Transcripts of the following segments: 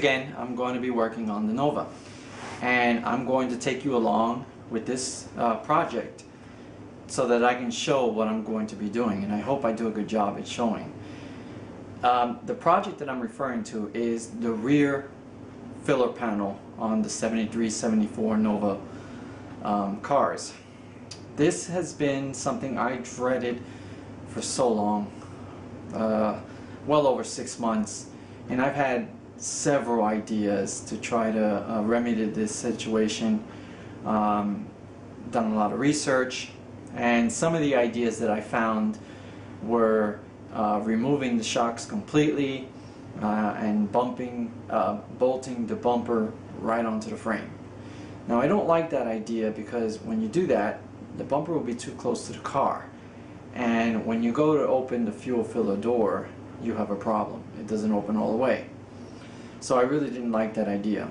again, I'm going to be working on the Nova, and I'm going to take you along with this project so that I can show what I'm going to be doing, and I hope I do a good job at showing. The project that I'm referring to is the rear filler panel on the 73, 74 Nova cars. This has been something I dreaded for so long, well over 6 months, and I've had several ideas to try to remedy this situation. Done a lot of research, and some of the ideas that I found were removing the shocks completely and bolting the bumper right onto the frame. Now, I don't like that idea because when you do that, the bumper will be too close to the car, and when you go to open the fuel filler door, you have a problem. It doesn't open all the way. So I really didn't like that idea.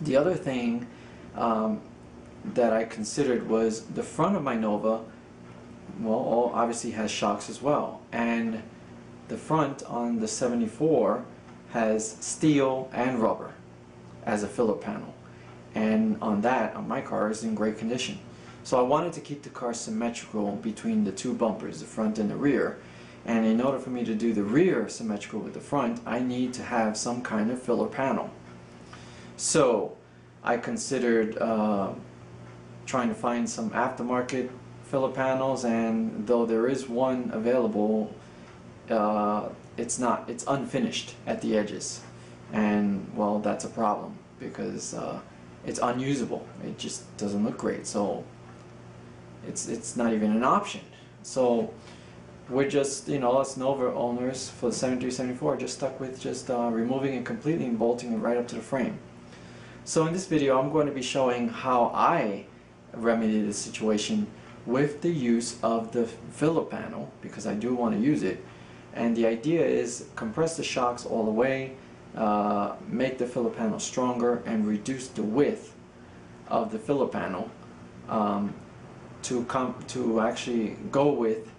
The other thing that I considered was the front of my Nova, well, obviously has shocks as well, and the front on the 74 has steel and rubber as a filler panel, and on my car is in great condition. So I wanted to keep the car symmetrical between the two bumpers, the front and the rear, and in order for me to do the rear symmetrical with the front, I need to have some kind of filler panel. So I considered trying to find some aftermarket filler panels, and though there is one available, it's unfinished at the edges, and well, that's a problem because it's unusable. It just doesn't look great, so it's not even an option. So we're just, us Nova owners for the 73, 74 are just stuck with just removing it completely and bolting it right up to the frame. So in this video, I'm going to be showing how I remedy the situation with the use of the filler panel, because I do want to use it. And the idea is compress the shocks all the way, make the filler panel stronger, and reduce the width of the filler panel to actually go with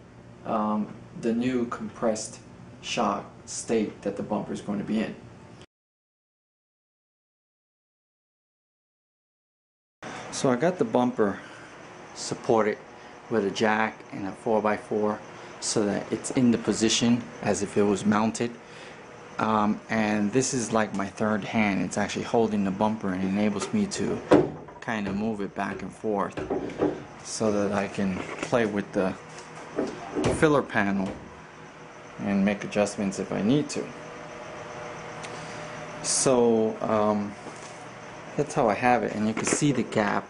the new compressed shock state that the bumper is going to be in. So I got the bumper supported with a jack and a 4x4 so that it's in the position as if it was mounted, and this is like my third hand. It's actually holding the bumper and enables me to kind of move it back and forth so that I can play with the filler panel and make adjustments if I need to. So that's how I have it, and you can see the gap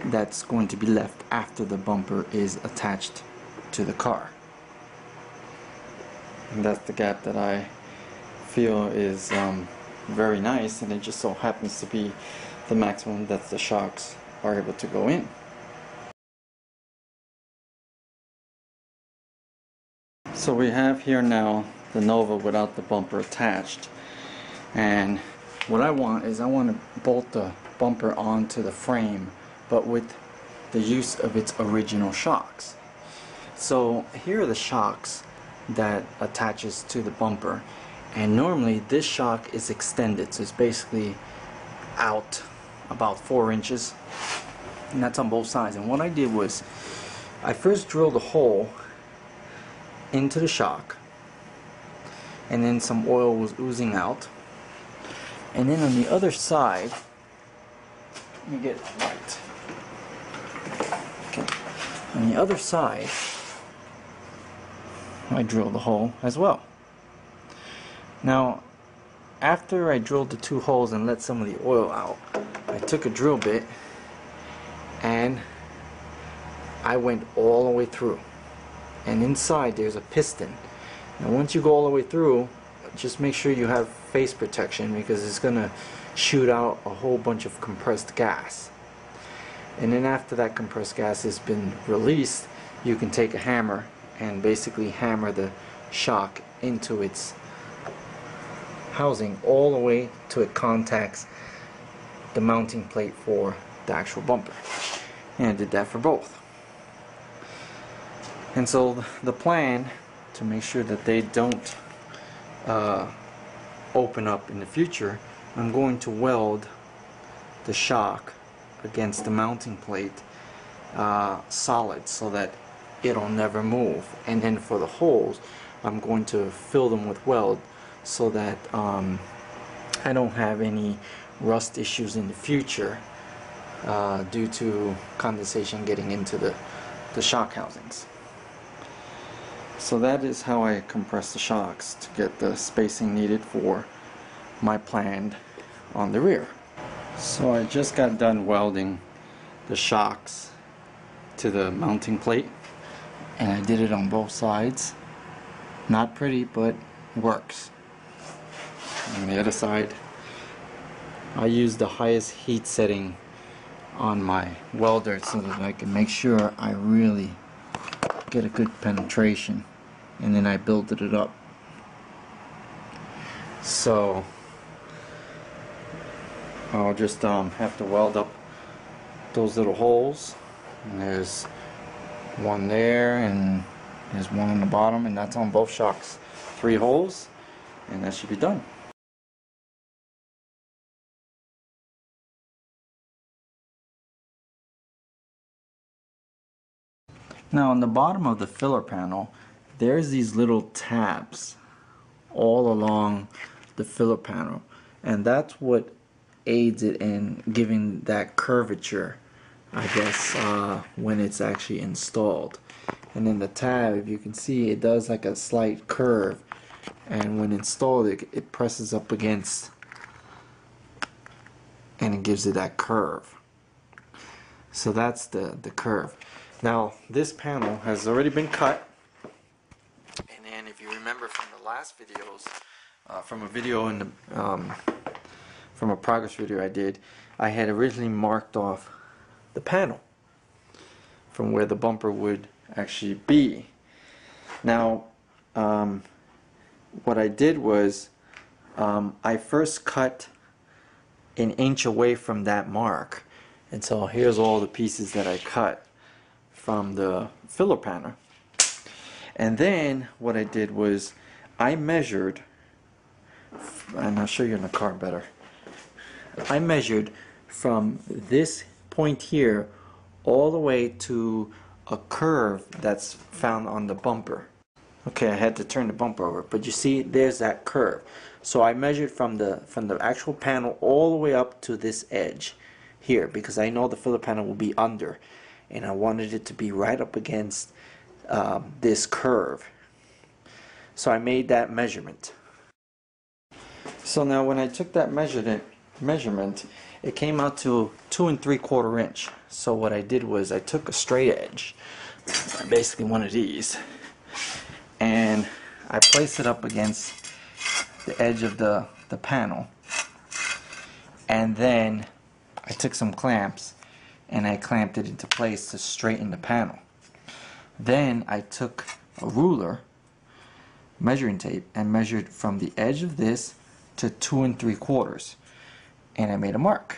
that's going to be left after the bumper is attached to the car, and that's the gap that I feel is very nice, and it just so happens to be the maximum that the shocks are able to go in. So we have here now the Nova without the bumper attached, and what I want to bolt the bumper onto the frame, but with the use of its original shocks. So here are the shocks that attaches to the bumper, and normally this shock is extended, so it's basically out about 4 inches, and that's on both sides. And what I did was I first drilled a hole into the shock, and then some oil was oozing out, and then on the other side, let me get it right. Okay. On the other side, I drilled the hole as well. Now, after I drilled the 2 holes and let some of the oil out, I took a drill bit and I went all the way through. And inside there's a piston. Now once you go all the way through, just make sure you have face protection, because it's going to shoot out a whole bunch of compressed gas. And then after that compressed gas has been released, you can take a hammer and basically hammer the shock into its housing all the way till it contacts the mounting plate for the actual bumper. And I did that for both. And so the plan, to make sure that they don't open up in the future, I'm going to weld the shock against the mounting plate solid so that it'll never move. And then for the holes, I'm going to fill them with weld so that I don't have any rust issues in the future due to condensation getting into the shock housings. So that is how I compress the shocks to get the spacing needed for my plan on the rear. So I just got done welding the shocks to the mounting plate, and I did it on both sides. Not pretty, but works. On the other side, I use the highest heat setting on my welder so that I can make sure I really get a good penetration, and then I build it up. So I'll just have to weld up those little holes, and there's one there and there's one on the bottom, and that's on both shocks. 3 holes, and that should be done. Now on the bottom of the filler panel, there's these little tabs all along the filler panel, and that's what aids it in giving that curvature, I guess, when it's actually installed. And then the tab, if you can see, it does like a slight curve, and when installed it presses up against and it gives it that curve. So that's the curve. Now this panel has already been cut, and then if you remember from the last videos, from a video in the from a progress video I did, I had originally marked off the panel from where the bumper would actually be. Now what I did was I first cut an inch away from that mark, and so here's all the pieces that I cut from the filler panel. And then what I did was I measured, and I'll show you in the car better, I measured from this point here all the way to a curve that's found on the bumper. Okay, I had to turn the bumper over, but you see there's that curve. So I measured from the actual panel all the way up to this edge here, because I know the filler panel will be under, and I wanted it to be right up against this curve. So I made that measurement. So now when I took that measurement, it came out to 2 3/4 inch. So what I did was I took a straight edge, basically one of these, and I placed it up against the edge of the panel, and then I took some clamps and I clamped it into place to straighten the panel. Then I took a ruler, measuring tape, and measured from the edge of this to 2 3/4, and I made a mark.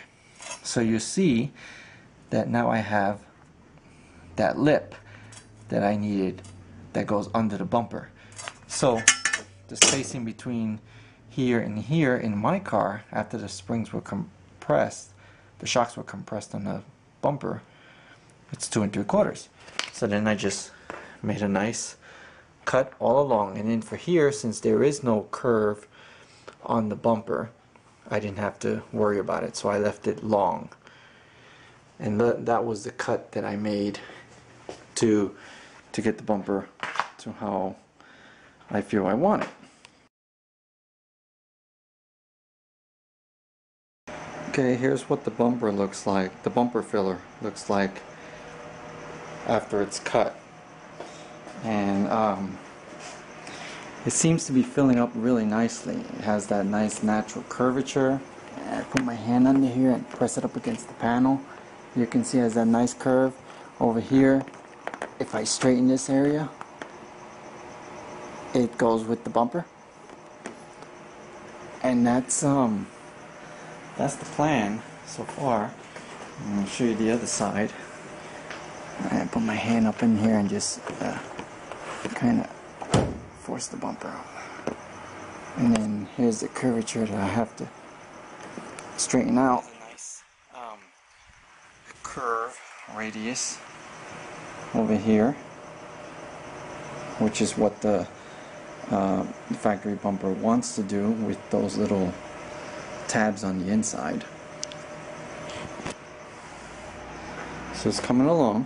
So you see that now I have that lip that I needed that goes under the bumper. So the spacing between here and here in my car, after the springs were compressed, the shocks were compressed on the bumper, it's 2 3/4. So then I just made a nice cut all along, and then for here, since there is no curve on the bumper, I didn't have to worry about it, so I left it long, and that was the cut that I made to get the bumper to how I feel I want it. Okay, here's what the bumper looks like, the bumper filler looks like after it's cut, and it seems to be filling up really nicely. It has that nice natural curvature. I put my hand under here and press it up against the panel. You can see it has that nice curve. Over here, if I straighten this area, it goes with the bumper. And that's the plan so far. I'm going to show you the other side. I put my hand up in here and just kind of force the bumper out. And then here's the curvature that I have to straighten out. A nice curve radius over here, which is what the factory bumper wants to do with those little tabs on the inside. So it's coming along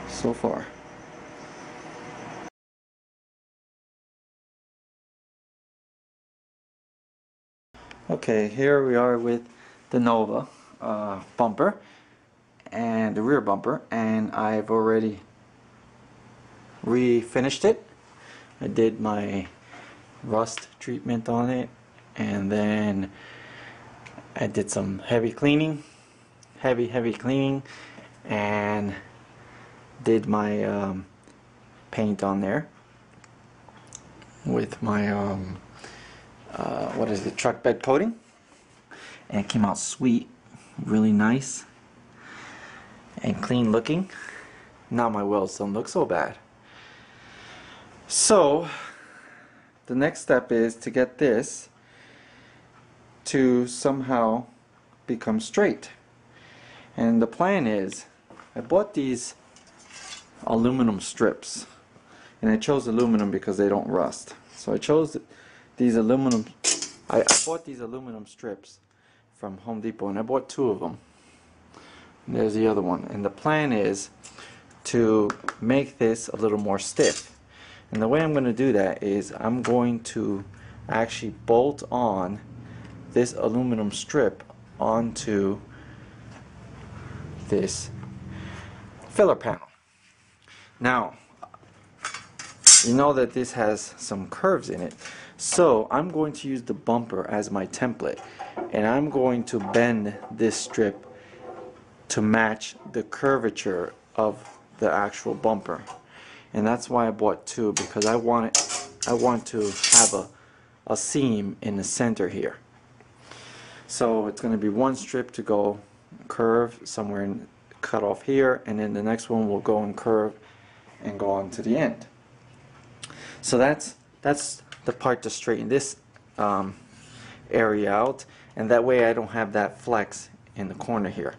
so far. Okay, here we are with the Nova bumper and the rear bumper, and I've already refinished it. I did my rust treatment on it, and then I did some heavy cleaning, heavy cleaning, and did my paint on there with my what is it, truck bed coating, and it came out sweet, really nice and clean looking. Now my wheels don't look so bad. So the next step is to get this to somehow become straight, and the plan is, I bought these aluminum strips, and I chose aluminum because they don't rust. So I chose these aluminum, I bought these aluminum strips from Home Depot, and I bought 2 of them. And there's the other one. And the plan is to make this a little more stiff. And the way I'm going to do that is I'm going to actually bolt on this aluminum strip onto this filler panel. Now, you know that this has some curves in it. So I'm going to use the bumper as my template, and I'm going to bend this strip to match the curvature of the actual bumper. And that's why I bought 2, because I want to have a seam in the center here. So it's going to be one strip to go curve somewhere and cut off here, and then the next one will go and curve and go on to the end. So that's the part to straighten this area out, and that way I don't have that flex in the corner here.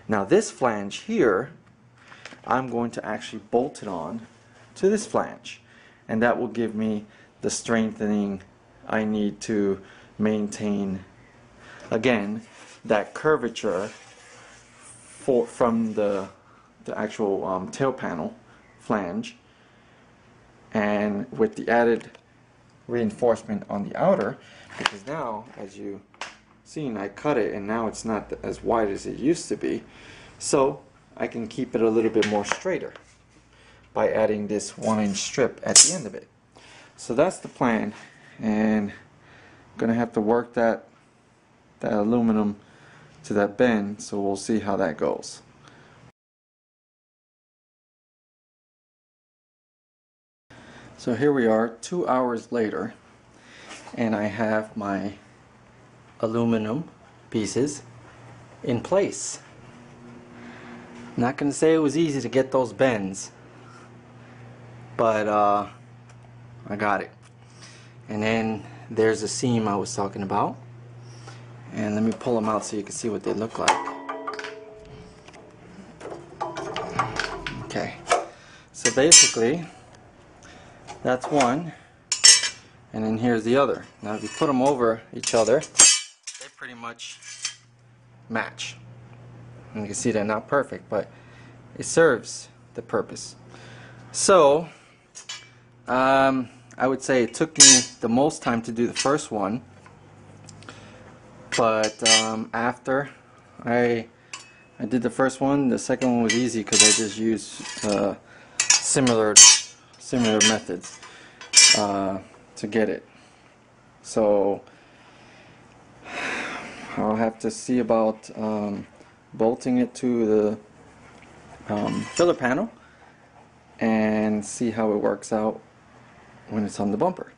Now this flange here, I'm going to actually bolt it on to this flange, and that will give me the strengthening I need to maintain, again, that curvature from the actual tail panel flange, and with the added reinforcement on the outer, because now, as you seen, I cut it and now it's not as wide as it used to be, so I can keep it a little bit more straighter by adding this 1-inch strip at the end of it. So that's the plan, and I'm gonna have to work that aluminum to that bend, so we'll see how that goes. So here we are 2 hours later, and I have my aluminum pieces in place. I'm not going to say it was easy to get those bends, but I got it. And then there's the seam I was talking about, and let me pull them out so you can see what they look like. Okay, so basically that's one, and then here's the other. Now if you put them over each other, they pretty much match. And you can see they're not perfect, but it serves the purpose. So I would say it took me the most time to do the first one, but after I did the first one, the second one was easy because I just used similar methods to get it. So I'll have to see about bolting it to the filler panel and see how it works out when it's on the bumper.